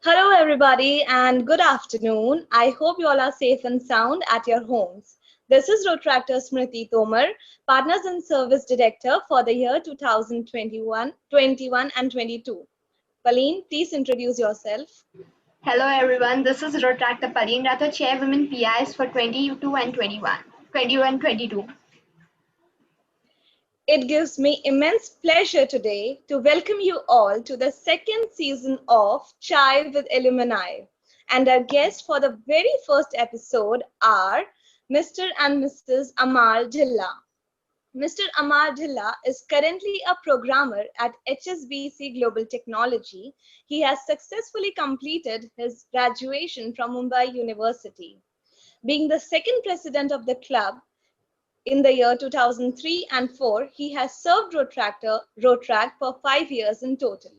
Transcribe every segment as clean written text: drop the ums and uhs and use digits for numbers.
Hello, everybody, and good afternoon. I hope you all are safe and sound at your homes. This is Rotractor Smriti Tomar, Partners in Service Director for the year 2021, 21, and 22. Pauline, please introduce yourself. Hello everyone, this is Rotractor Paleen Rathod, Chairwoman PIs for 22 and 21, 21, 22. It gives me immense pleasure today to welcome you all to the second season of Chai with Alumni. And our guests for the very first episode are Mr. and Mrs. Amar Dhilla. Mr. Amar Dhilla is currently a programmer at HSBC Global Technology. He has successfully completed his graduation from Mumbai University. Being the second president of the club in the year 2003 and 4, he has served Rotract for 5 years in total.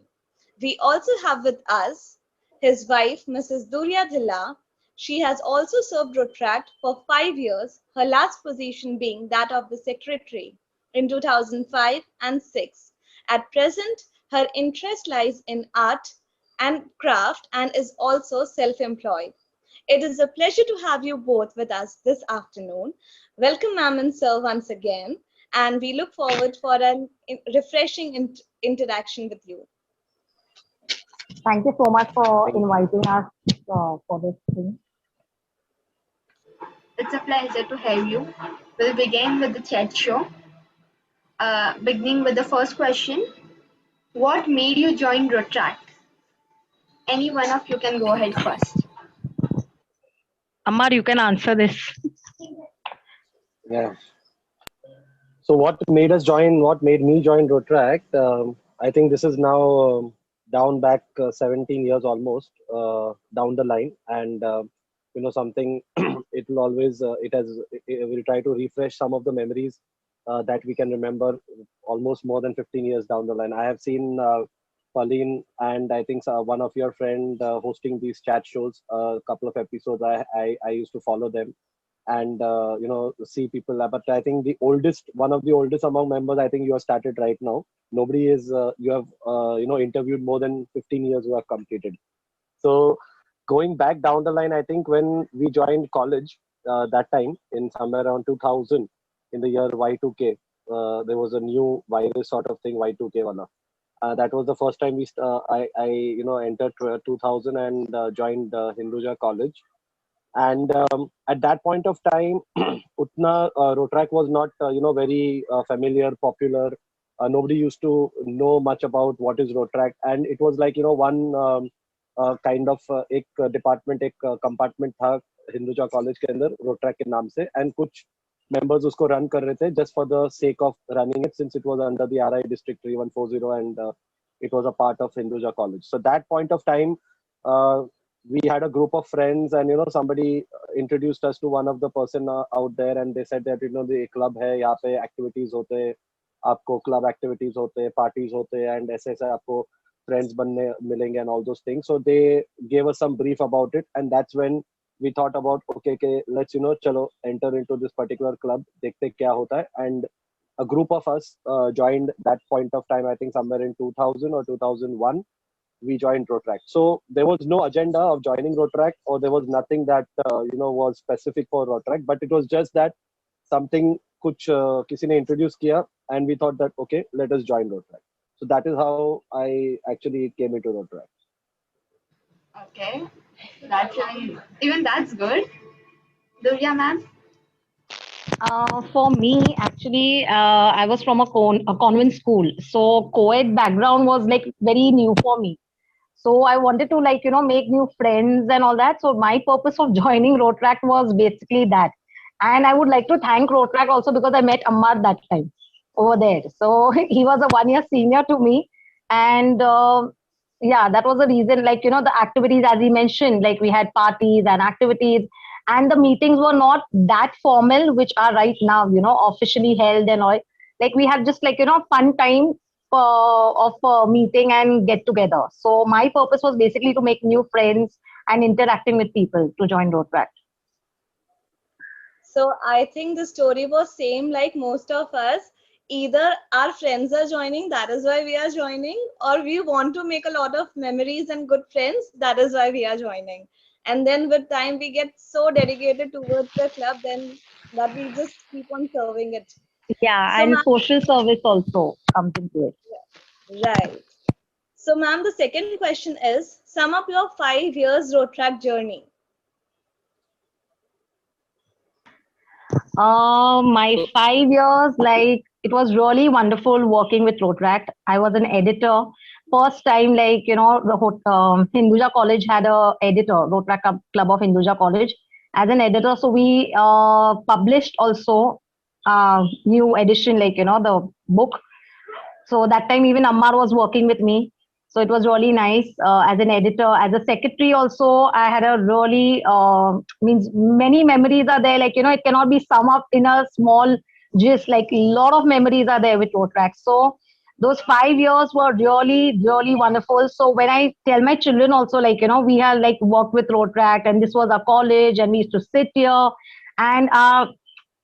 We also have with us his wife, Mrs. Durya Dhilla. She has also served Rotract for 5 years, her last position being that of the secretary in 2005 and 6. At present, her interest lies in art and craft and is also self-employed. It is a pleasure to have you both with us this afternoon. Welcome, ma'am and sir, once again, and we look forward for an refreshing interaction with you. Thank you so much for inviting us for this thing. It's a pleasure to have you. We'll begin with the chat show. Beginning with the first question. What made you join Rotract? Any one of you can go ahead first. Amar, you can answer this. Yeah. So what made me join Rotract? I think this is now down back 17 years almost down the line, and something it will always it will try to refresh some of the memories that we can remember almost more than 15 years down the line. I have seen Pauline and I think one of your friend hosting these chat shows. A couple of episodes I used to follow them and see people, but I think one of the oldest among members, I think you have started right now. Nobody is you have interviewed more than 15 years who have completed. So going back down the line, I think when we joined college that time in somewhere around 2000, in the year Y2K, there was a new virus sort of thing, Y2K wala. That was the first time I entered 2000 and joined Hinduja College. And at that point of time, Utna Rotrack was not very familiar, popular. Nobody used to know much about what is Rotrack, and it was like one kind of एक department, एक compartment था Hinduja college के अंदर Rotrack के नाम से, and कुछ members उसको run कर रहे थे just for the sake of running it, since it was under the RI District 3140 and it was a part of Hinduja College. So that point of time, we had a group of friends, and somebody introduced us to one of the person out there, and they said that the club है, यहाँ पे activities होते हैं, आपको club activities होते हैं, parties होते हैं, and ऐसे आपको friends बनने मिलेंगे and all those things. So they gave us some brief about it, and that's when we thought about okay, let's चलो enter into this particular club, देखते क्या होता है. And a group of us joined that point of time, I think somewhere in 2000 or 2001. We joined Rotract. So there was no agenda of joining Rotract, or there was nothing that was specific for Rotract, but it was just that something कुछ किसी ने introduce किया, and we thought that okay, let us join Rotract. So that is how I actually came into Rotract. Okay, that's good. Durya ma'am. For me, actually, I was from a convent school, so co-ed background was like very new for me. So I wanted to make new friends and all that. So my purpose of joining Rotract was basically that. And I would like to thank Rotract also because I met Ammar that time over there. So he was a 1 year senior to me. And yeah, that was the reason, the activities, as he mentioned, like we had parties and activities. And the meetings were not that formal, which are right now, officially held and all. Like we had just fun time of meeting and get together. So my purpose was basically to make new friends and interacting with people to join Rotract. So I think the story was same like most of us. either our friends are joining, that is why we are joining, or we want to make a lot of memories and good friends, that is why we are joining. And then with time, we get so dedicated towards the club, then that we just keep on serving it. Yeah, So, and ma'am, social service also comes into it. right. So, ma'am, the second question is sum up your 5 years road track journey. My 5 years, like it was really wonderful working with Rotaract. I was an editor. First time, like Hinduja College had a editor, Rotaract Club of Hinduja College, as an editor. So we published also new edition, like the book. So that time even Ammar was working with me. So it was really nice as an editor, as a secretary also. I had a really means many memories are there. Like it cannot be sum up in a small gist. Like a lot of memories are there with Rotrack. So those 5 years were really really wonderful. So when I tell my children also, like we have like worked with Rotrack, and this was our college, and we used to sit here, and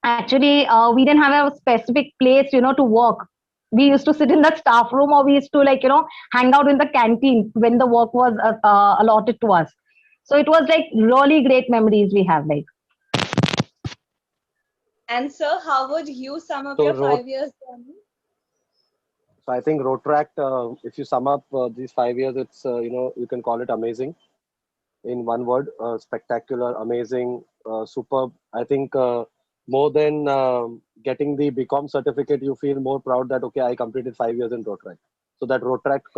actually we didn't have a specific place to work. We used to sit in the staff room, or we used to like hang out in the canteen when the work was allotted to us. So it was like really great memories we have, like. And sir, how would you sum up So your road. 5 years journey? So I think Rotract. If you sum up these 5 years, it's you can call it amazing in one word. Spectacular, amazing, superb. I think more than getting the BCom certificate, you feel more proud that okay, I completed 5 years in Rotract. So that Rotract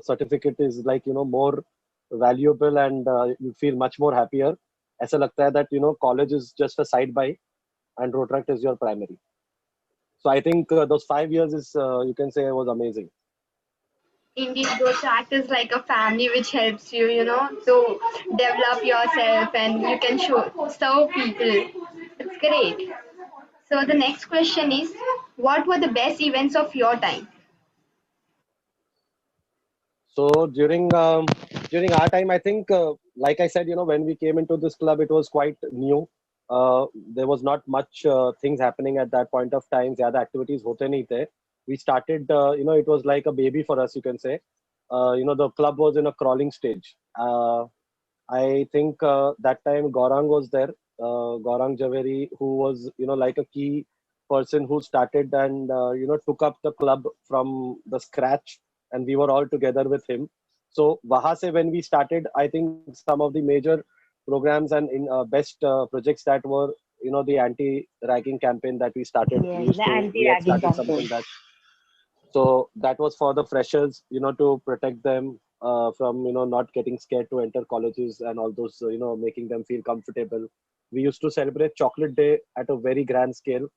certificate is like more valuable, and you feel much more happier. ऐसा लगता है that college is just a side by and Rotract is your primary. So I think those 5 years is you can say was amazing. Indeed, Rotaract is like a family which helps you, to develop yourself and you can serve people. It's great. So the next question is, what were the best events of your time? So during our time, I think like I said, when we came into this club, it was quite new. There was not much things happening at that point of time. ज़्यादा activities होते नहीं थे. We started, it was like a baby for us, you can say. The club was in a crawling stage. I think that time Gaurang was there, Gaurang Javeri, who was, like a key person who started and, took up the club from the scratch, and we were all together with him. So wahan se when we started, I think some of the major programs and in best projects that were, the anti-ragging campaign that we started. Yes, the We had anti-ragging started campaign. something that so that was for the freshers, to protect them from, not getting scared to enter colleges and all those, making them feel comfortable. We used to celebrate Chocolate Day at a very grand scale.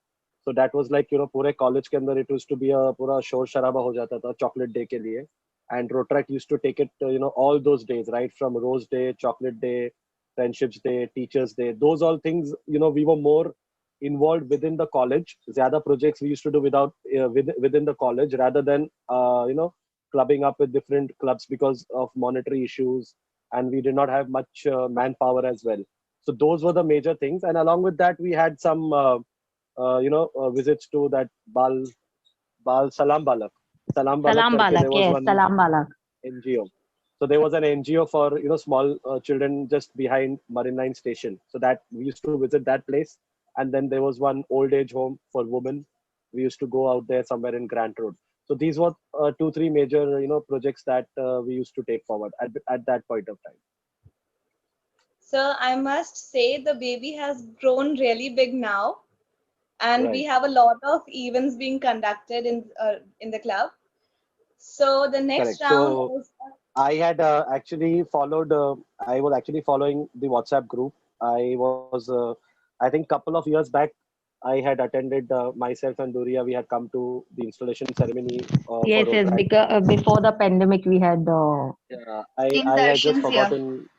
So that was like, पूरे college के अंदर it used to be a पूरा शोर शराबा हो जाता था Chocolate Day के लिए. And Rotaract used to take it, all those days, right from Rose Day, Chocolate Day, Friendships Day, Teachers Day. Those all things, we were more involved within the college. Zyada projects we used to do within the college rather than clubbing up with different clubs because of monetary issues, and we did not have much manpower as well. So those were the major things, and along with that, we had some visits to that Bal Salam Balak Salam karke Balak, there was yes, one Salam Balak. NGO. So there was an NGO for small children just behind Marine Line Station. So that we used to visit that place, and then there was one old age home for women. We used to go out there somewhere in Grant Road. So these were two, three major projects that we used to take forward at that point of time. Sir, I must say the baby has grown really big now, and we Right. have a lot of events being conducted in the club. So the next Correct. round So is I had actually followed. I was actually following the WhatsApp group. I was, I think, couple of years back. I had attended myself and Duria. We had come to the installation ceremony for Yes, yes, Rotaract. because before the pandemic we had In I had just Darshan's year. forgotten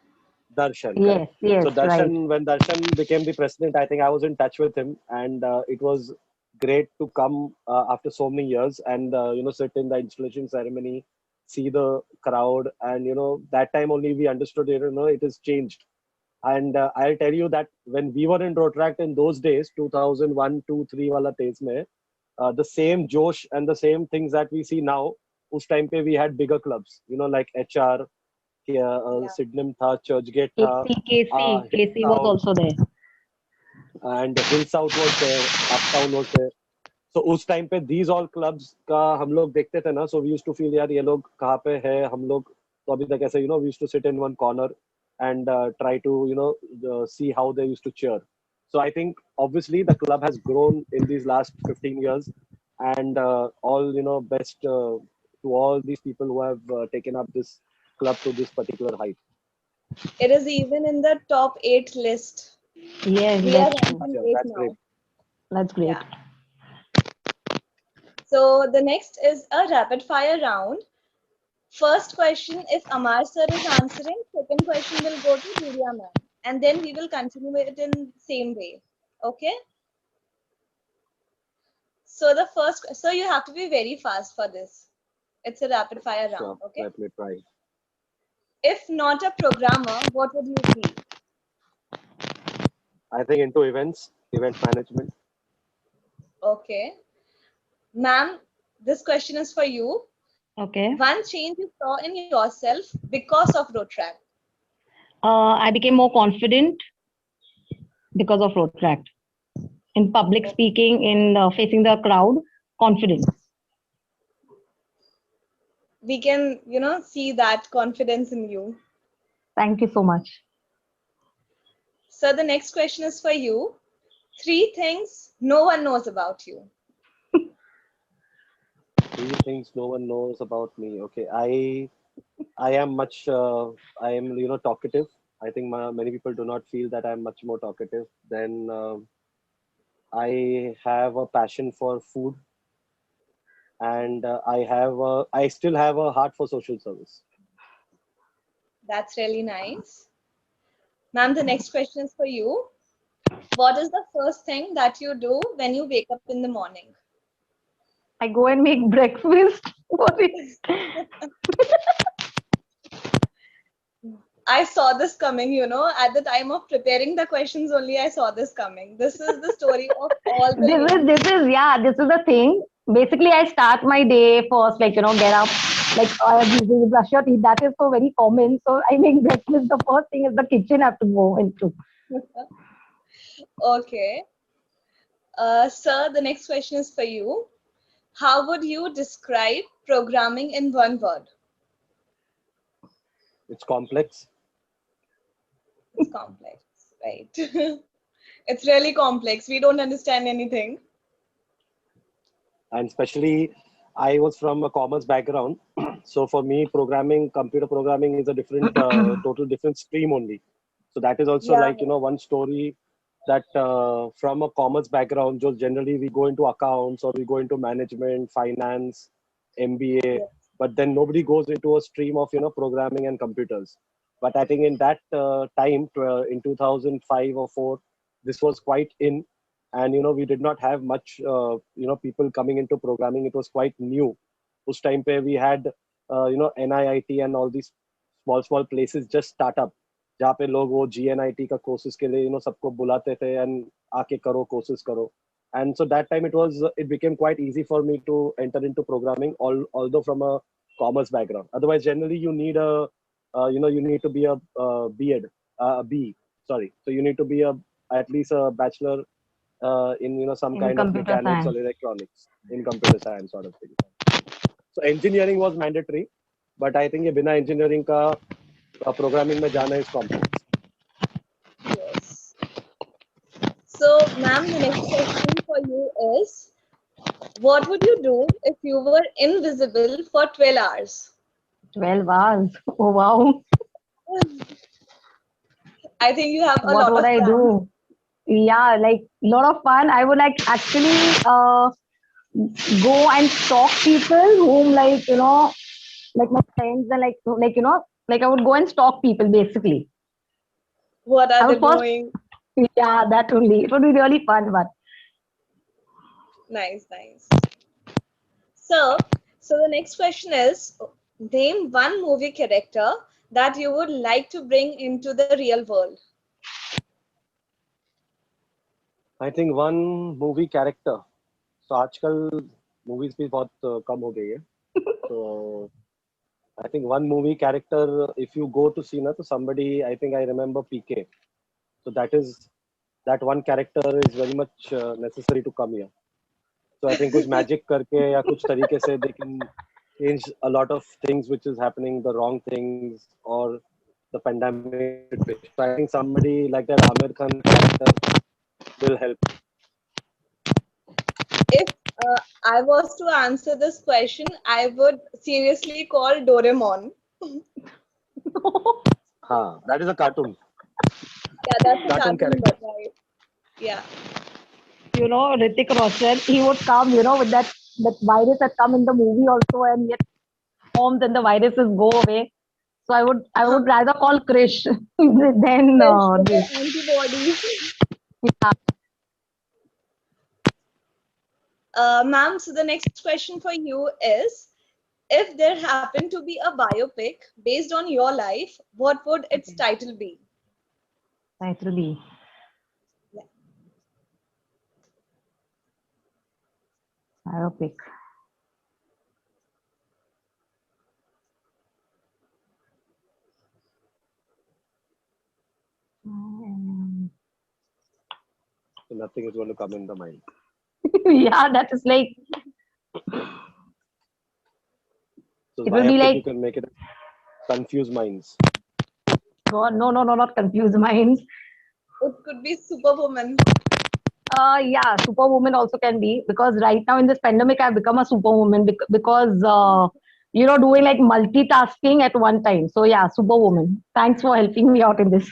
Darshan. Correct. yes, yes, So right. When Darshan became the president, I think I was in touch with him, and it was great to come after so many years and sit in the installation ceremony, see the crowd, and that time only we understood it has changed. And I'll tell you that when we were in Rotaract in those days, 2001, 2, 3 wala days mein, the same Josh and the same things that we see now. Us time pe we had bigger clubs, like HR, Yeah. Sydenham tha, Churchgate tha, KC was Hilltown, also there. and Hill South was there, Uptown was there. So उस time पे these all clubs का हम लोग देखते थे ना, so we used to feel यार ये लोग कहाँ पे है, हम लोग तो अभी तक ऐसे we used to sit in one corner and try to see how they used to cheer. So I think obviously the club has grown in these last 15 years, and all best to all these people who have taken up this club to this particular height. It is even in the top 8 list. Yes, We are that's true. ranking Yeah, 8 that's great. now. That's great. Yeah. So the next is a rapid fire round. First question, if Amar sir is answering, second question will go to Divya ma'am. And then we will continue it in same way. Okay? So the first, so you have to be very fast for this. It's a rapid fire Sure, round. Okay? let me try. If not a programmer, what would you be? I think into event management. Okay. Ma'am, this question is for you. Okay. One change you saw in yourself because of Rotrack. I became more confident because of road track. In public speaking, in facing the crowd, confidence. We can, see that confidence in you. Thank you so much. So the next question is for you. 3 things no one knows about you. 3 things no one knows about me. Okay, I am much I am talkative. I think many people do not feel that I'm much more talkative. Then I have a passion for food, and I still have a heart for social service. That's really nice. Ma'am, the next question is for you. What is the first thing that you do when you wake up in the morning? I go and make breakfast. What is I saw this coming, at the time of preparing the questions only I saw this coming. This is the story of all the ladies. this is the thing. Basically, I start my day first, get up, you brush your teeth. That is so very common. So I make breakfast. The first thing is the kitchen I have to go into. Okay. Sir, the next question is for you. How would you describe programming in one word? It's complex. It's complex, right? It's really complex. We don't understand anything. And especially I was from a commerce background, so for me computer programming is a different total different stream only. So that is also Yeah. one story that from a commerce background, just generally we go into accounts or we go into management, finance, MBA, Yes. but then nobody goes into a stream of programming and computers. But I think in that time, in 2005 or 4, this was quite in, and we did not have much people coming into programming. It was quite new. Us time pe we had NIIT and all these small places just start up, जहाँ पे लोग वो GNIT का courses के लिए सबको बुलाते थे and आके करो कोर्सेज करो. And so that time it became quite easy for me to enter into programming, although from a commerce background. Otherwise generally you need you need to be a B.Ed, B, sorry. So you need to be at least a bachelor in some In kind of computer mechanics or science. electronics, in computer science sort of thing. So engineering was mandatory, but I think ये बिना engineering का programming में जाना is complex. Yes. So, ma'am, the next question for you is, what would you do if you were invisible for 12 hours? 12 hours. Oh, wow. I think you have a What lot would of I plans. do? Yeah, lot of fun. I would actually go and stalk people whom my friends and I would go and stalk people basically. What I are they would first, doing? yeah, that only. It would be really fun, but Nice, nice. So the next question is, name one movie character that you would like to bring into the real world. I think one movie character. तो आजकल movies भी बहुत कम हो गई है. So I think one movie character, if you go to see na, to somebody, I think I remember PK. So that one character is very much necessary to come here. So I think कुछ magic करके या कुछ तरीके से they can change a lot of things which is happening, the wrong things or the pandemic situation. So I think somebody like that Amir Khan character will help. If I was to answer this question, I would seriously call Doraemon. That is a cartoon. Yeah, that's a Cartoon cartoon, character. but right. Yeah. Hrithik Roshan, he would come, with that virus had come in the movie also, and yet forms and the viruses go away. So I would rather call Krish than Fish with the this. antibodies. Yeah. Ma'am, so the next question for you is, if there happened to be a biopic based on your life, what would its title be? Title B. Yeah. Biopic. So nothing is going to come in the mind. Yeah, that is like, So it will be biopic, like, you can make it confuse minds. God, no, not confuse minds. It could be Superwoman. Yeah, superwoman also can be, because right now in this pandemic, I've become a superwoman because doing like multitasking at one time. So yeah, superwoman. Thanks for helping me out in this.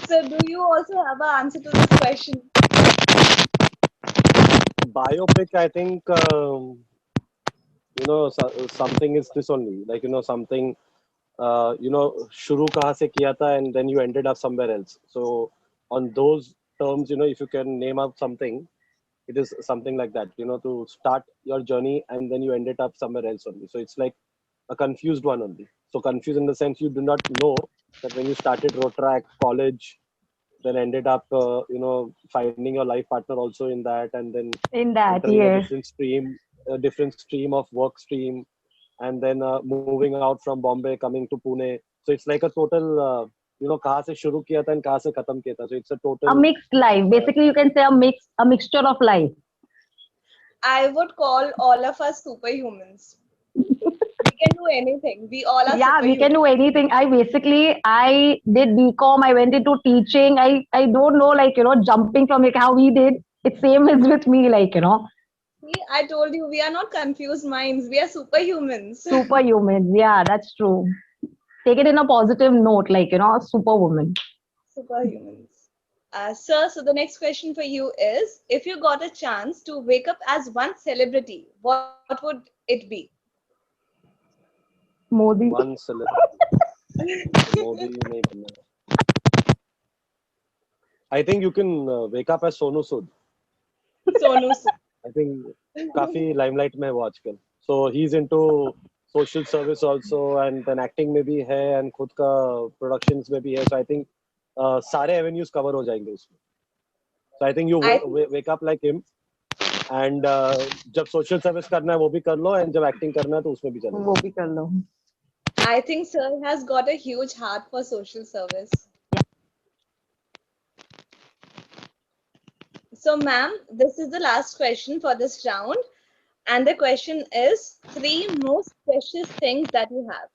So, do you also have an answer to this question? Biopic, I think, something is this only. Like, something, शुरू कहाँ से किया था and then you ended up somewhere else. So on those terms, if you can name out something, it is something like that, to start your journey and then you ended up somewhere else only. So it's like a confused one only. So confused in the sense you do not know that when you started road track, college, then ended up, finding your life partner also in that, and then In that, entering yes. a different stream of work stream, and then moving out from Bombay, coming to Pune. So it's like a total, कहाँ से शुरू किया था and कहाँ से खत्म किया था. So it's a A total. mixed life. Basically, you can say a mixture of life. I would call all of us superhumans. We can do anything. We all are Yeah, we can superhuman. do anything. I did BCom. I went into teaching. I don't know, like, jumping from like how we did. It's same as with me, like, See, I told you, we are not confused minds. We are superhumans. superhuman. Yeah, that's true. Take it in a positive note, like, superwoman. Superhumans. Sir, so the next question for you is, if you got a chance to wake up as one celebrity, what would it be? Modi. One celebrity. Modi नहीं बनना. I think you can wake up as Sonu Sood. Sonu Sood. I think काफी limelight में है वो आजकल. So he's into social service also, and then acting में भी है and खुद का productions में भी है. So I think सारे avenues cover हो जाएंगे उसमें. So I think you I wake up like him, and जब social service करना है वो भी कर लो, and जब acting करना है तो उसमें भी चलो. वो भी कर लो. I think sir has got a huge heart for social service. So, ma'am, this is the last question for this round. And the question is, 3 most precious things that you have.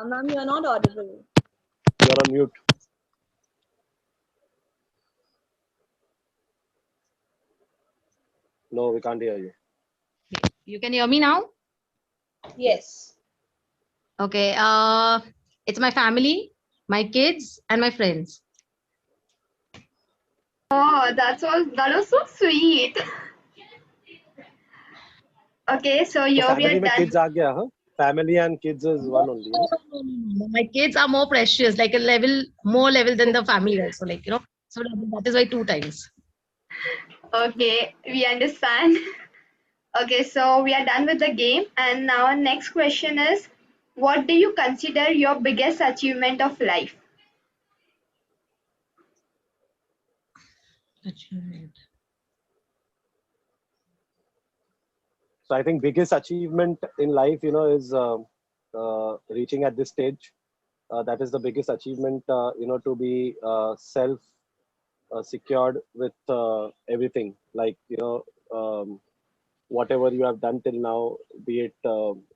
Ma'am, you're not audible. You're on mute. No, we can't hear you. You can hear me now? Yes. Okay. It's my family, my kids, and my friends. Oh, that was so sweet. Okay, so So here we family are में done. kids आ गया, huh? Family and kids is one only. Huh? No. My kids are more precious, like more level than the family also, like, so that is why 2 times. Okay, we understand. Okay, so we are done with the game, and now our next question is, what do you consider your biggest achievement of life? Achievement. So I think biggest achievement in life, is reaching at this stage. That is the biggest achievement, to be self secured with everything. Like, whatever you have done till now, be it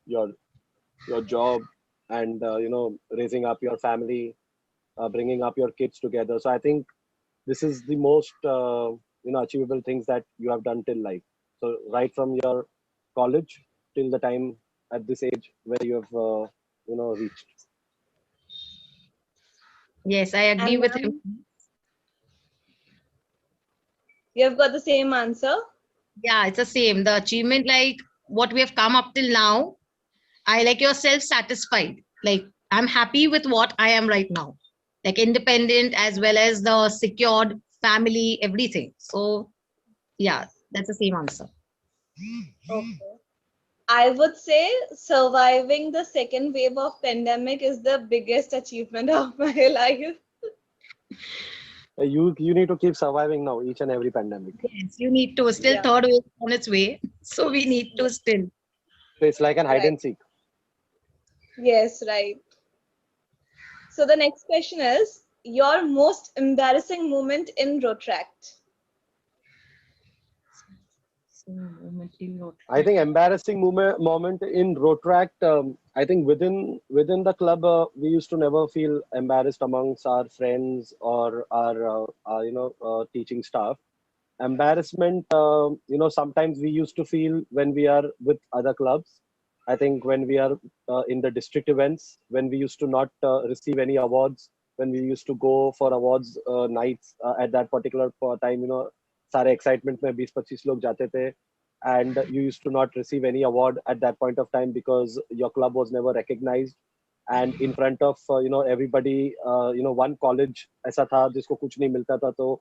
your job and raising up your family, bringing up your kids together. So I think this is the most achievable things that you have done till life. So right from your college till the time at this age where you have reached. Yes, I agree And with him. ma'am, you have got the same answer. Yeah, it's the same. The achievement, like what we have come up till now, I like you're self-satisfied. Like I'm happy with what I am right now. Like independent as well as the secured family, everything. So yeah, that's the same answer. Okay. I would say surviving the second wave of pandemic is the biggest achievement of my life. You need to keep surviving now each and every pandemic. Yes, you need to still Yeah, third wave on its way. So we need yeah, to still. So it's like an hide right. and seek. Yes, right. So the next question is your most embarrassing moment in Rotract. I think embarrassing moment in Rotract. I think within the club, we used to never feel embarrassed amongst our friends or our teaching staff. Embarrassment, sometimes we used to feel when we are with other clubs. I think when we are in the district events, when we used to not receive any awards, when we used to go for awards nights at that particular time, सारे excitement में 20-25 लोग जाते थे, and you used to not receive any award at that point of time because your club was never recognized, and in front of everybody, one college ऐसा था जिसको कुछ नहीं मिलता था, तो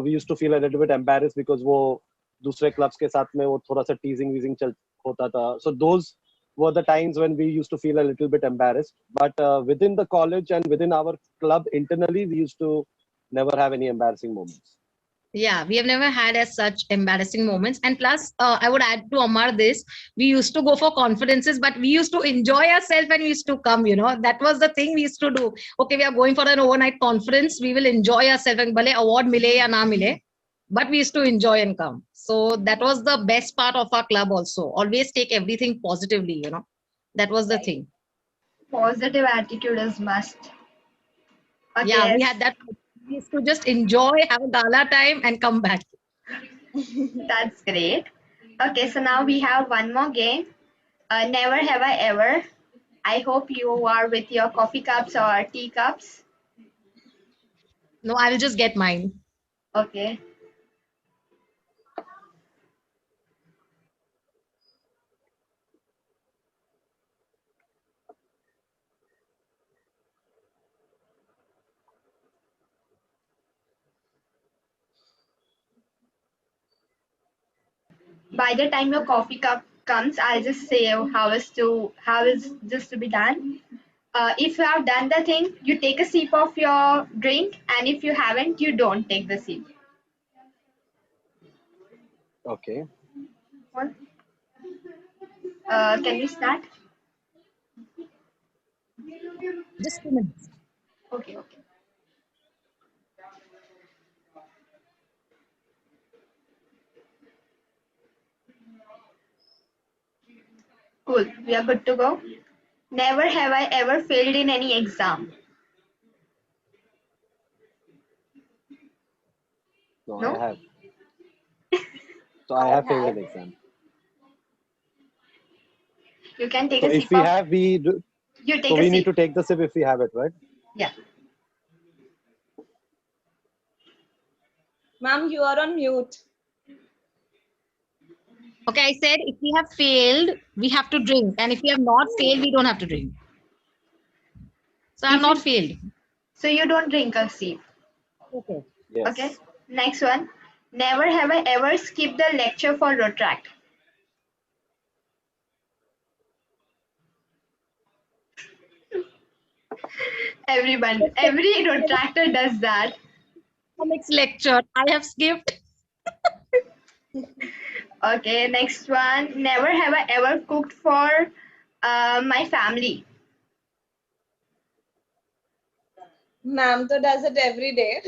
we used to feel a little bit embarrassed because वो दूसरे clubs के साथ में वो थोड़ा सा teasing weasing चल होता था. So those were the times when we used to feel a little bit embarrassed. But within the college and within our club internally, we used to never have any embarrassing moments. Yeah, we have never had as such embarrassing moments. And plus, I would add to Amar this, we used to go for conferences, but we used to enjoy ourselves when we used to come, that was the thing we used to do. Okay, we are going for an overnight conference, we will enjoy ourselves and bhale award mile ya na mile, but we used to enjoy and come. So that was the best part of our club also. Always take everything positively, that was the Right. thing. Positive attitude is must. Yeah, Okay, we had that. We used to just enjoy, have a gala time and come back. that's great. Okay, so now we have one more game. Never have I ever. I hope you are with your coffee cups or tea cups. No, I will just get mine. Okay. By the time your coffee cup comes, I'll just say how is this to be done. If you have done the thing, you take a sip of your drink, and if you haven't, you don't take the sip. Okay. Can we start? Just 2 minutes. Okay, okay. Cool. We are good to go. Never have I ever failed in any exam. No, I No? have. So I I have failed have. an exam. You can take So a if sip we of. have, You so take a we need sip. to take the sip if we have it, right? Yeah. Ma'am, you are on mute. Okay, I said if we have failed, we have to drink. And if we have not failed, we don't have to drink. So I have If not you failed. so you don't drink a sip. Okay. Okay. Yes. Next one. Never have I ever skipped the lecture for Rotract. Everyone, every Rotractor does that. economics lecture. I have skipped. Okay, next one. Never have I ever cooked for my family. Ma'am to does it every day.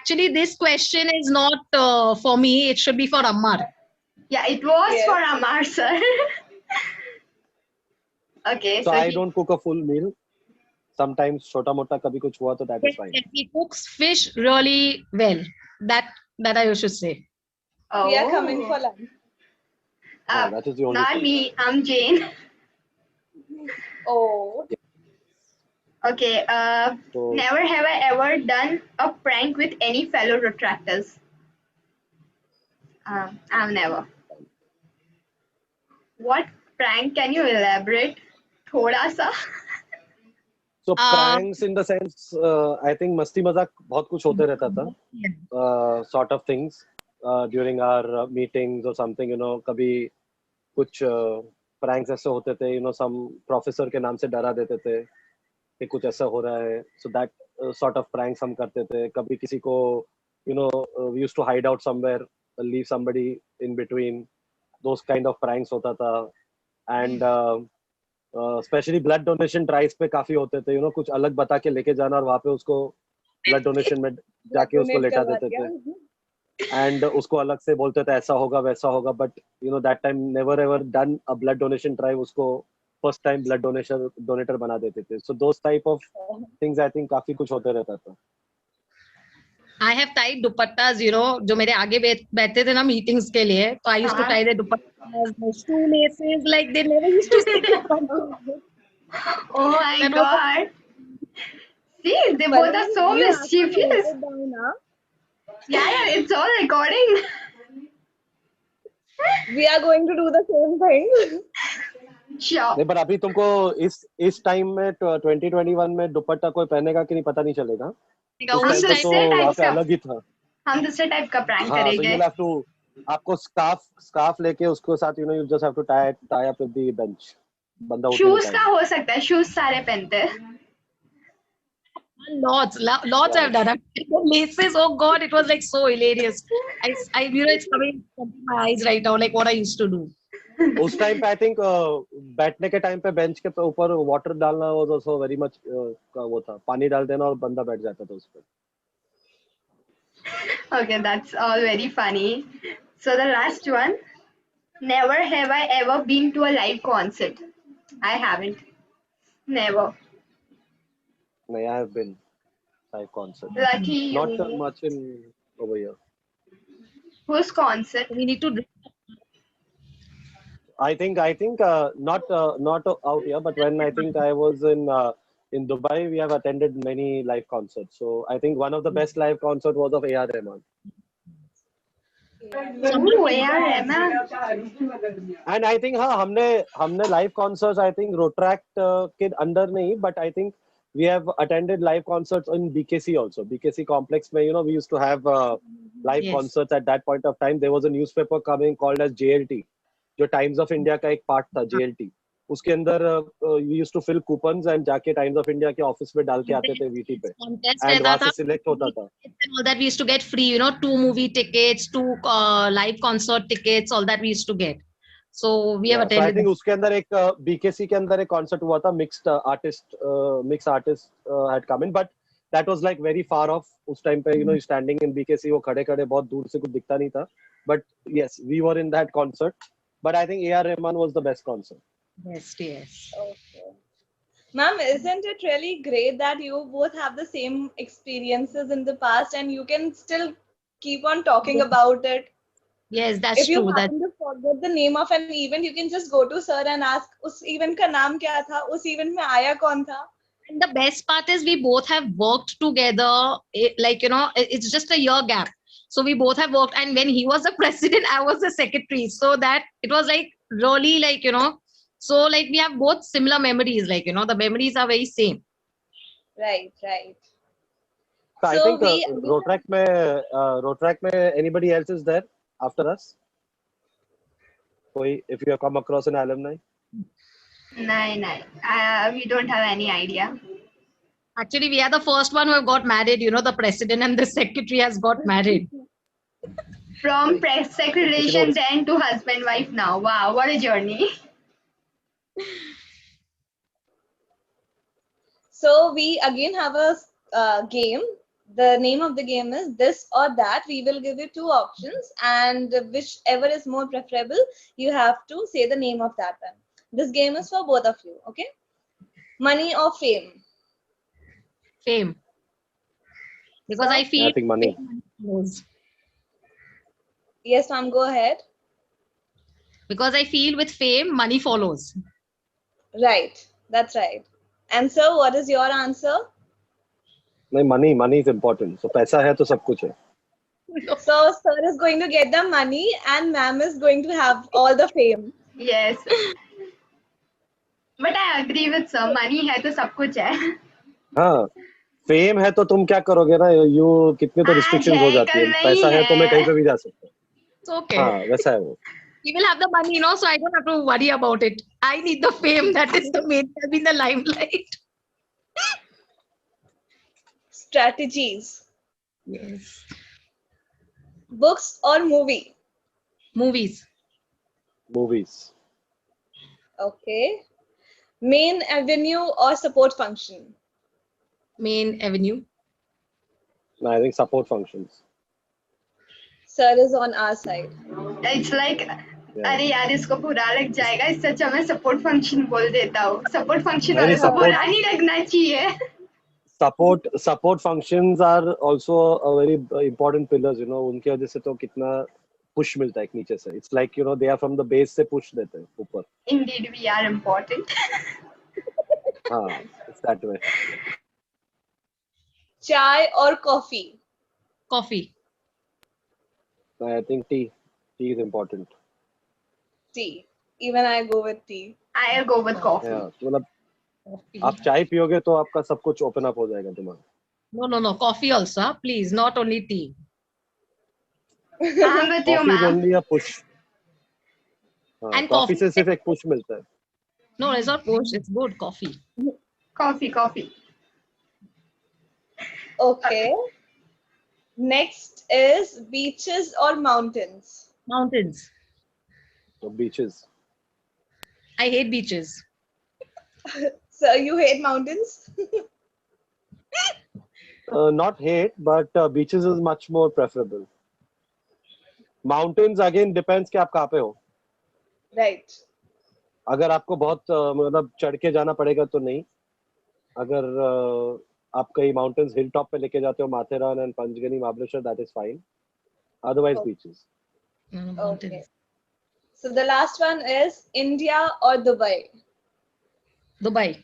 Actually, this question is not for me. It should be for Ammar. Yeah, it was for Yes. Amar sir. Okay, So so I he. don't cook a full meal. Sometimes छोटा मोटा कभी कुछ हुआ तो that is Yes, fine. yes, he cooks fish really well. That I should say. We are coming Oh, for lunch. That is the only not thing. me. I'm Jane. Oh, Okay. So Never have I ever done a prank with any fellow retractors. I've never. What prank? Can you elaborate? थोड़ा सा. so Uh, pranks in the sense, I think मस्ती मजाक बहुत कुछ होते रहता था. Sort of things during our meetings or something, you know, कभी कुछ pranks ऐसे होते थे, you know, some professor के नाम से डरा देते थे कि कुछ ऐसा हो रहा है. So that sort of pranks हम करते थे. कभी किसी को, you know, we used to hide out somewhere, leave somebody in between. Those kind of pranks होता था. And specially blood donation drives पे काफी होते थे, यू नो, कुछ अलग बता के लेके जाना और वहां पे उसको ब्लड डोनेशन में blood जाके उसको donate लेटा करवा देते दिया. थे एंड उसको अलग से बोलते थे ऐसा होगा वैसा होगा, but you know that time never ever done a blood donation drive, उसको first time blood donation donator बना देते थे. So those type of things I think काफी कुछ होते रहता था. I have tied dupattas, जो मेरे आगे बैठते थे ना मीटिंग्स के लिए, तो I used to tie the dupattas, the shoelaces, like they never used to sit in front of me. Oh my That was god. See, they both are Varun, so you have to note mischievous. it down, huh? Yeah, yeah, it's all recording. We are going to do the same thing. Sure. नहीं, पर अभी तुमको इस time में 2021 में दुपट्टा कोई पहनेगा कि नहीं पता नहीं चलेगा. उस हम उस टाइम पे टाइम तो दूसरे वहां टाइप पे का अलग ही था. हम दूसरे टाइप का प्रैंक हाँ, so करेंगे. you'll have to, आपको स्कार्फ लेके उसके साथ, you know, you just have to tie up with the bench. बंदा उठ ही नहीं शूज का पाएगा. हो सकता है, शूज सारे पहनते हैं. lots I've done. The laces, oh God, it was like so hilarious. It's coming to my eyes right now, like what I used to do. उस टाइम पे आई थिंक बैठने के टाइम पे बेंच के ऊपर वाटर डालना was also very much का वो था, पानी डाल देना और बंदा बैठ जाता था उस पे. Okay, that's all very funny. So the last one. Never have I ever been to a live concert. I haven't. Never. नहीं, I have been live concert, Lucky not you. much in over here. Whose concert? We need to. I think not out here, but when I think I was in Dubai, we have attended many live concerts. So I think one of the best live concert was of A.R. Rahman. Ooh, A.R. Rahman. And I think हाँ हमने live concerts I think Rotract के अंदर नहीं, but I think we have attended live concerts in BKC also. BKC complex में, you know, we used to have live Yes. concerts at that point of time. There was a newspaper coming called as JLT, जो Times of India का एक part था, JLT. उसके अंदर we used to fill coupons and जाके Times of India के office में डाल के आते थे VT पे, Contest and रहता वहाँ से था. select होता था. And all that we used to get free, 2 movie tickets, 2 live concert tickets, all that we used to get. So we have Yeah, so I attended think that. उसके अंदर एक BKC के अंदर एक concert हुआ था, mixed artist had come in, but that was like very far off. उस time पे, you know, standing in BKC, वो खड़े बहुत दूर से कुछ दिखता नहीं था. But yes, we were in that concert. But I think A.R. Rahman was the best concert. Best, yes. Okay. Ma'am, isn't it really great that you both have the same experiences in the past and you can still keep on talking about it? Yes, that's If you true. That happen to forget the name of an event, you can just go to sir and ask, उस event का नाम क्या था? उस event में आया कौन था? and the best part is we both have worked together. It's just a year gap. So we both have worked, and when he was the president, I was the secretary. So that it was like really so like we have both similar memories. The memories are very same. Right. So I So think we Rotract में anybody else is there after us? कोई, if you have come across an alumni? No. We don't have any idea. Actually, we are the first one who have got married. You know, the president and the secretary has got married. From press secretary then to husband wife now. Wow, what a journey. So we again have a game. The name of the game is this or that. We will give you two options, and whichever is more preferable, you have to say the name of that one. This game is for both of you. Okay? Money or fame? Fame. Because So? I feel I think money. fame follows. Yes, ma'am. Go ahead. Because I feel with fame, money follows. Right. That's right. And sir, what is your answer? नहीं, money is important. So पैसा है तो सब कुछ है. So sir is going to get the money, and ma'am is going to have all the fame. Yes. But I agree with sir. Money है तो सब कुछ है. हाँ. फेम है तो तुम क्या करोगे ना, यू कितने तो आज रिस्ट्रिक्शंस है, हो जाती है. कल नहीं पैसा है तो मैं है. कहीं पे भी जा सकता हूँ. It's okay. हाँ, वैसा है वो. He will have the money, you know, so I don't have to worry about it. I need the fame. That is the main. I'll be in the limelight. Strategies. Yes. Books or movie? Movies. Movies. Okay. Main avenue or support function? Main avenue. No, I think support functions. Sir is on our side. It's like Yeah. अरे यार इसको बुरा लग जाएगा, इससे अच्छा मैं support function बोल देता हूँ. सपोर्ट फंक्शन नहीं, वालों को support- बुरा नहीं लगना चाहिए. Support functions are also a very important pillars. You know, उनकी वजह से तो कितना push मिलता है एक नीचे से. It's like, you know, they are from the base से push देते हैं ऊपर. Indeed, we are important. हाँ, it's that way. Chai or coffee? Coffee. I think tea is important. Tea. Even I go with tea. I'll go with coffee. Yeah, मतलब Coffee. आप चाय पियोगे तो आपका सब कुछ open up हो जाएगा दिमाग. No. Coffee also, huh? Please, not only tea. I'm with you, Coffee is ma'am. only a push. हाँ, And coffee coffee- से सिर्फ एक push मिलता है. No, it's not push. It's good coffee. Coffee. Okay. Next is beaches or mountains? Mountains. So beaches. I hate beaches. So you hate mountains? Not hate, but beaches is much more preferable. Mountains again depends कि आप कहाँ पे हो. Right. अगर आपको बहुत मतलब चढ़ के जाना पड़ेगा तो नहीं. अगर आप कहीं माउंटेन्स हिल टॉप पे लेके जाते हो, Matheran and Panchgani, Mahabaleshwar, that is fine. Otherwise Okay. beaches. No, Okay. mountains. So the last one is India or Dubai? Dubai.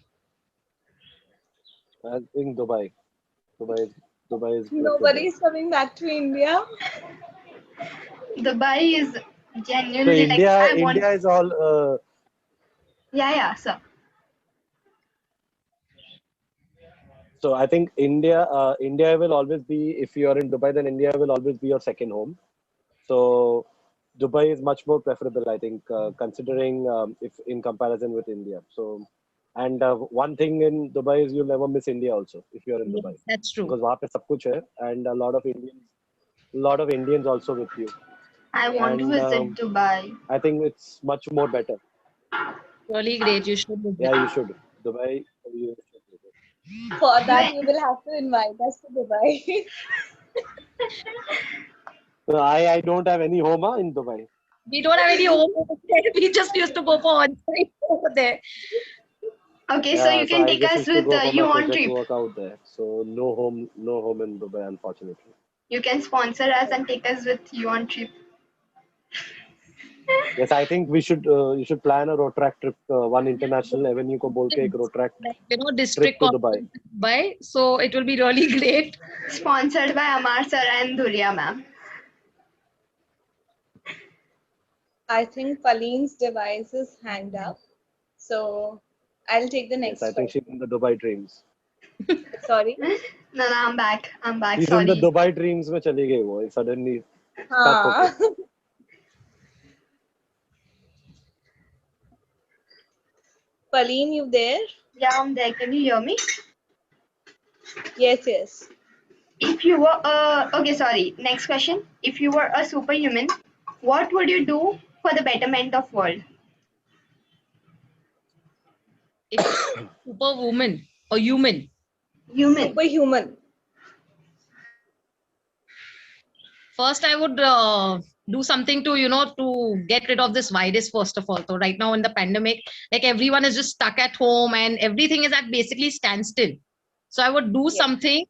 I think Dubai. Dubai is Nobody is coming back to India. Dubai is So genuinely like India is all Yeah, sir. so I think India will always be, if you are in Dubai, then India will always be your second home. So Dubai is much more preferable, I think, considering if in comparison with India. So, and one thing in Dubai is you'll never miss India also if you're in Dubai, Yes, that's true. because वहाँ पे सब कुछ है, and a lot of Indians also with you. I want to And, visit Dubai. I think it's much more better. Really great. You should visit. Yeah, you should. Dubai, you should visit. For that, you will have to invite us to Dubai. I don't have any home in Dubai. We don't have any home over there. We just used to go for on-site over there. Okay, so you can I take just us used to with go for you my on project trip. work out there. So no home in Dubai, unfortunately. You can sponsor us and take us with you on trip. Yes, I think you should plan a road track trip. One international avenue को बोल के एक road track Like, you know, district to conference in Dubai. So it will be really great. Sponsored by Amar sir and Durya ma'am. I think Pauline's device is hanged up. So I'll take the next Yes, I think one. she's in the Dubai dreams. Sorry. No, I'm back. She's in the Sorry. Dubai dreams में चली गई वो suddenly stuck हाँ. होके. Pauline, you there? Yeah, I'm there. Can you hear me? Yes. If you were okay, sorry. Next question. If you were a superhuman, what would you do for the betterment of world? If superwoman or human, Human. Superhuman. first I would do something to to get rid of this virus first of all. So right now in the pandemic, like everyone is just stuck at home and everything is at basically standstill. So I would do Yes. something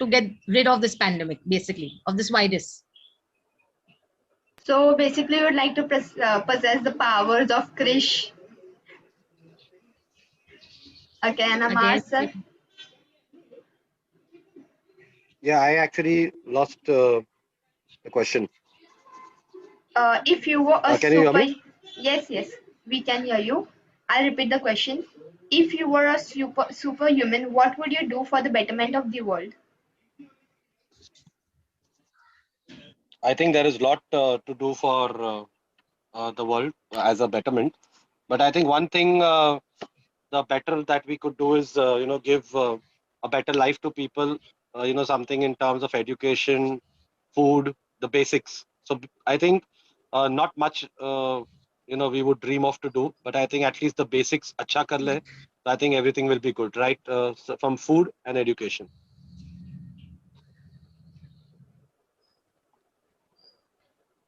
to get rid of this pandemic, basically of this virus. So basically, you would like to possess the powers of Krish. Okay, and Again, Amar sir. Yeah, I actually lost the question. If you were a Can you hear super, me? yes, we can hear you. I'll repeat the question. If you were a superhuman, what would you do for the betterment of the world? I think there is a lot to do for the world as a betterment. But I think one thing the better that we could do is give a better life to people. Something in terms of education, food, the basics. So I think not much we would dream of to do, but I think at least the basics acha kar le, so I think everything will be good, right? So from food and education.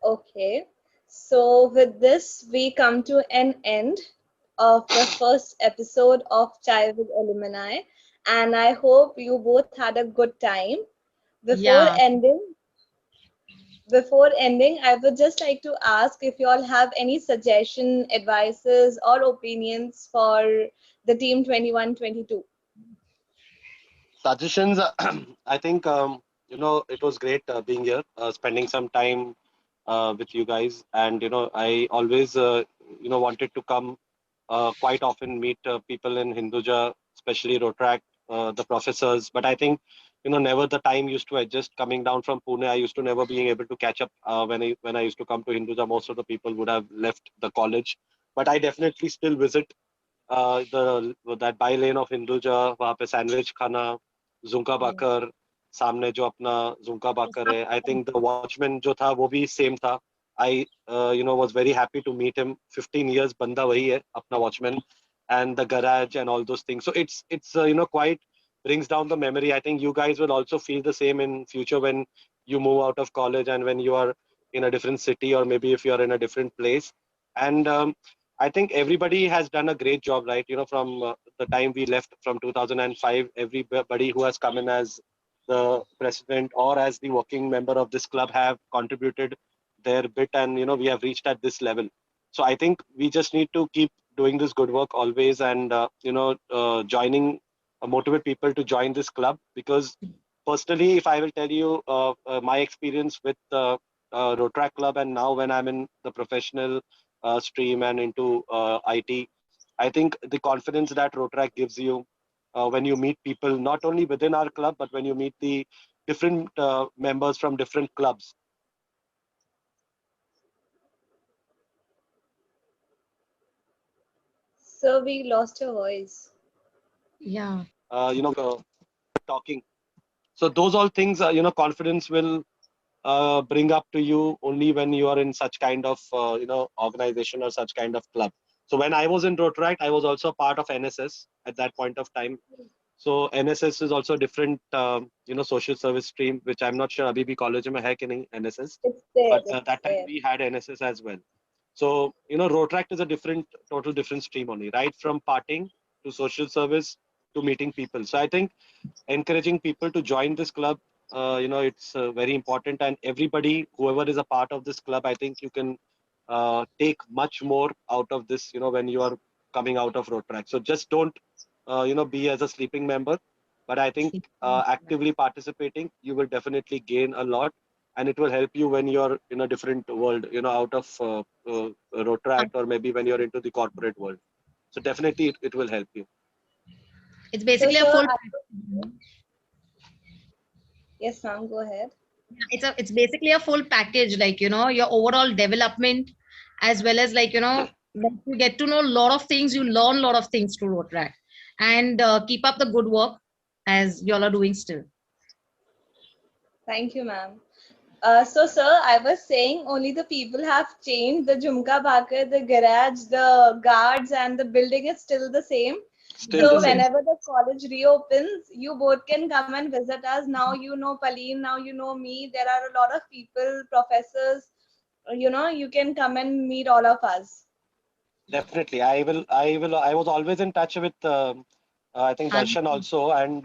Okay. So with this, we come to an end of the first episode of Chai with Alumni. And I hope you both had a good time. Before yeah. ending, I would just like to ask if you all have any suggestion, advices, or opinions for the team 21-22. Suggestions, I think it was great being here, spending some time with you guys, and I always wanted to come quite often, meet people in Hinduja, especially Rotaract, the professors. But I think never the time used to adjust. Coming down from Pune, I used to never being able to catch up when I used to come to Hinduja. Most of the people would have left the college, but I definitely still visit the that by lane of Hinduja, वहाँ पे sandwich खाना, zunka bakar, सामने जो अपना zunka bakar है, I think the watchman जो था वो भी same था. I was very happy to meet him. 15 years बंदा वही है अपना watchman, and the garage and all those things. So it's quite brings down the memory. I think you guys will also feel the same in future when you move out of college and when you are in a different city, or maybe if you are in a different place. And I think everybody has done a great job, right? From the time we left from 2005, everybody who has come in as the president or as the working member of this club have contributed their bit, and we have reached at this level. So I think we just need to keep doing this good work always, and joining, motivate people to join this club. Because personally, if I will tell you my experience with Rotaract Club, and now when I'm in the professional stream and into IT, I think the confidence that Rotaract gives you when you meet people, not only within our club, but when you meet the different members from different clubs. So we lost your voice. Yeah. Talking. So those all things, confidence will bring up to you only when you are in such kind of organization or such kind of club. So when I was in Rotaract, I was also part of NSS at that point of time. So NSS is also a different social service stream, which I'm not sure abhi bhi college mein hai ki nahi NSS, It's there. but It's that time there. we had NSS as well. So Rotaract is a total different stream only, right from partying to social service to meeting people. So I think encouraging people to join this club, it's very important, and everybody, whoever is a part of this club, I think you can take much more out of this, when you are coming out of Rotaract. So just don't be as a sleeping member, but I think actively participating, you will definitely gain a lot, and it will help you when you're in a different world, out of Rotaract, or maybe when you're into the corporate world. So definitely it will help you. It's So, basically a sir, full. yes, ma'am, go ahead. It's basically a full package, like your overall development, as well as like like you get to know a lot of things, you learn a lot of things through Rotaract. And keep up the good work. as y'all are doing still. Thank you, ma'am. So, sir, I was saying only the people have changed. The Jhumka Bhaker, the garage, the guards, and the building is still the same. Still So, the same. whenever the college reopens, you both can come and visit us. Now you know Paleen, now you know me. There are a lot of people, professors. You can come and meet all of us. Definitely. I will. I will. I was always in touch with, I think, And Darshan also, and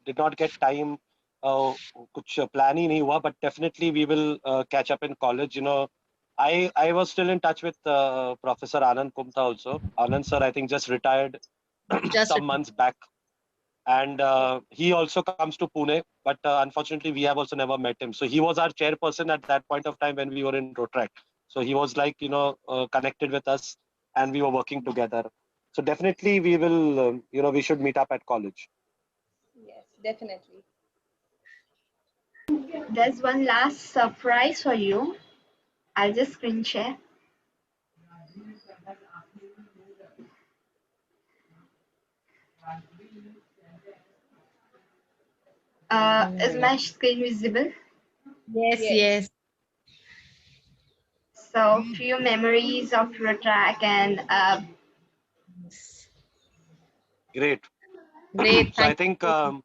did not get time. कुछ plan ही नहीं हुआ, but definitely we will catch up in college. I was still in touch with Professor Anand Kumta also. Anand sir, I think, just retired just some months back, and he also comes to Pune, but unfortunately we have also never met him. So he was our chairperson at that point of time when we were in Rotrac. So he was like connected with us, and we were working together. So definitely we will we should meet up at college. Yes, definitely. There's one last surprise for you. I'll just screen share. Is my screen visible? yes, Yes. yes. So few memories of Rotrac and Yes. Great. Great. So I Thank think you.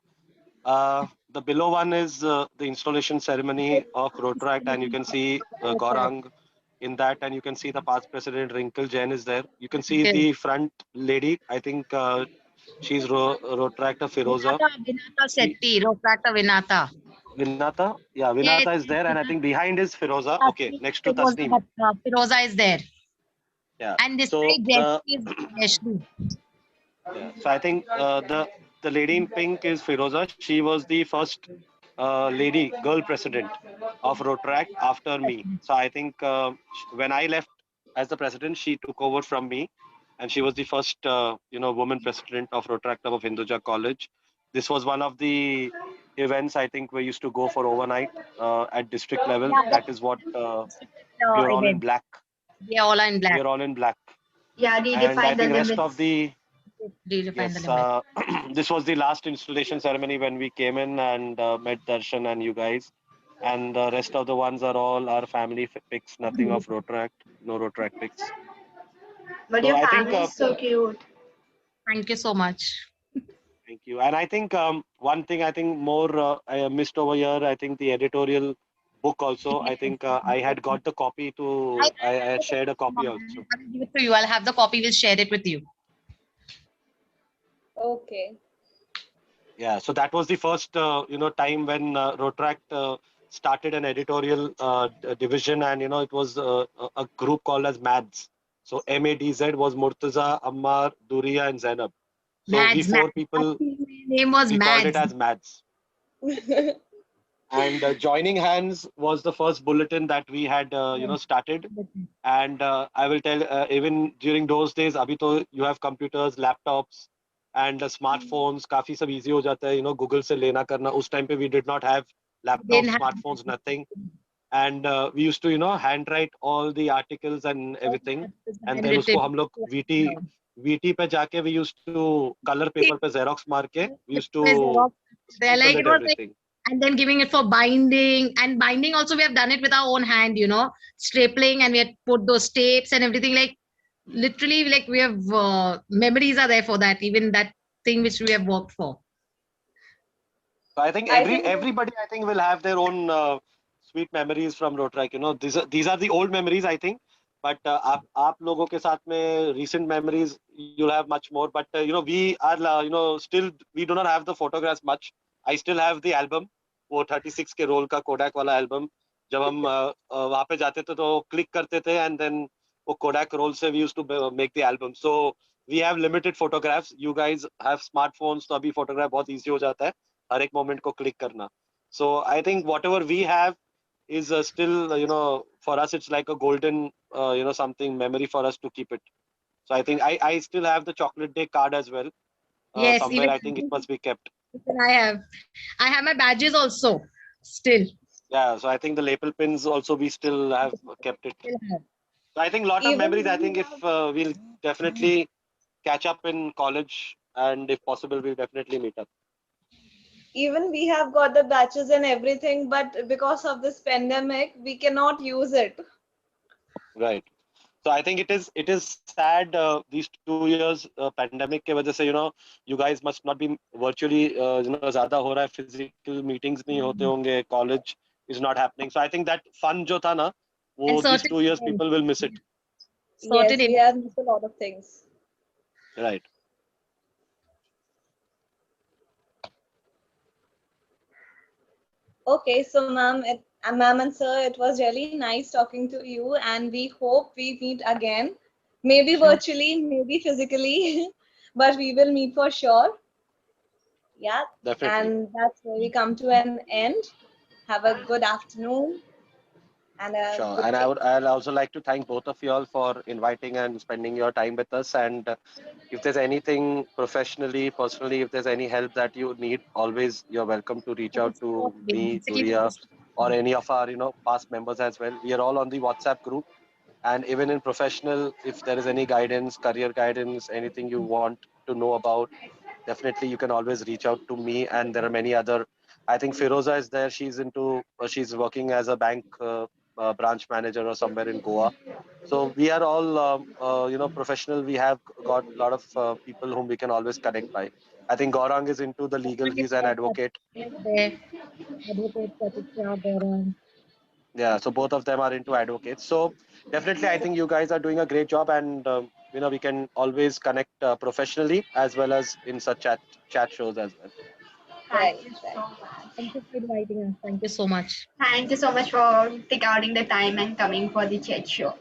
the below one is the installation ceremony of Rotaract, and you can see Gaurang in that, and you can see the past president Wrinkle Jain is there. You can see Yes. the front lady. I think she's Rotaractor Firoza. Vinata She Shetty, Rokrata Vinata. Vinata, yeah, Yes, Vinata is yes, there, and I Vinata. think behind is Firoza. Okay, Tasneem, next to Firoza, Tasneem. Firoza is there. Yeah. And this So side, the Jayashree is Jayashree. yeah, so I think the lady in pink is Firoza. She was the first lady, girl president of Rotaract after me. So I think when I left as the president, she took over from me, and she was the first woman president of Rotaract of Hinduja College. This was one of the events I think we used to go for overnight at district level. Yeah, That is what that's we are all in event. black. They all are in We black. are all in black, yeah, and I redefine the think rest of limits. the Redefine the yes, limit. this was the last installation ceremony when we came in and met Darshan and you guys. And the rest of the ones are all our family pics, nothing of Rotaract, no Rotaract pics. But So your I think, family is so cute. Thank you so much. thank you. And I think one thing I think more I missed over here, I think the editorial book also. I think I had got the copy I had shared a copy also. I'll give it to you. I'll have the copy. We'll share it with you. Okay. Yeah, so that was the first time when Rotaract started an editorial division, and it was a group called as MADS. So MADZ was Murtaza, Ammar, Duriya, and Zainab. So we Mads, Mads. four people, Actually, my name was we called it Mads. as MADS. And Joining Hands was the first bulletin that we had started. And I will tell, even during those days, अभी तो you have computers, laptops, and smartphones. काफी सब easy हो जाता है, Google से लेना करना. उस time पे we did not have Didn't laptops, have smartphones, nothing. And we used to handwrite all the articles and everything. And then handwritten. उसको हम लोग VT पे जाके we used to color paper पे Xerox मार के we used to They're like staple it it was like, everything. and then giving it for binding, and binding also we have done it with our own hand, stapling, and we had put those tapes and everything, like literally, like we have memories are there for that, even that thing which we have worked for. So I think I think everybody I think will have their own sweet memories from Rotaract. These are the old memories I think. But आप लोगों के साथ में recent memories you'll have much more. But we are still we do not have the photographs much. I still have the album, वो 36 के roll का Kodak वाला album. जब हम वहाँ पे जाते थे तो click करते थे and then वो Kodak roll से we used to make the album. So we have limited photographs. You guys have smartphones तो अभी photograph बहुत easy हो जाता है. हर एक मोमेंट को क्लिक करना so I think whatever we have is still for us it's like a golden something memory for us to keep it. So I think I still have the chocolate day card as well Yes, somewhere. even I think it must be kept. I have my badges also still. Yeah, so I think the lapel pins also we still have kept it. Still have. So I think lot of even memories. I we think if we'll definitely catch up in college, and if possible we'll definitely meet up. Even we have got the batches and everything, but because of this pandemic, we cannot use it. Right. So I think it is sad these 2 years pandemic के वजह से you guys must not be virtually ज़्यादा हो रहा है, physical meetings नहीं होते होंगे, college is not happening. So I think that fun जो था ना, And वो these certain 2 years events, people will miss it. Yes, certain we have missed a lot of things. Right. Okay, so ma'am and sir, it was really nice talking to you, and we hope we meet again. Maybe Sure. virtually, maybe physically, but we will meet for sure. Yeah, Definitely. and that's where we come to an end. Have a good afternoon and a Sure. good And day. I'll also like to thank both of you all for inviting and spending your time with us. And if there's anything professionally, personally, if there's any help that you need, always you're welcome to reach out Most to possible. me, Basically, Duria, most or possible. any of our past members as well. We are all on the WhatsApp group. And even in professional, if there is any guidance, career guidance, anything you want to know about, definitely you can always reach out to me. And there are many other. I think Firoza is there. She's working as a bank branch manager or somewhere in Goa. So we are all professional. We have got a lot of people whom we can always connect by. I think Gaurang is into the legal. He's an advocate. There, advocate, Pratikya, Gaurang. Yeah, so both of them are into advocates. So definitely, I think you guys are doing a great job, and we can always connect professionally as well as in such chat shows as well. Thank Right, you right. so much. Thank you for inviting us. Thank you so much. Thank you so much for taking the time and coming for the chat show.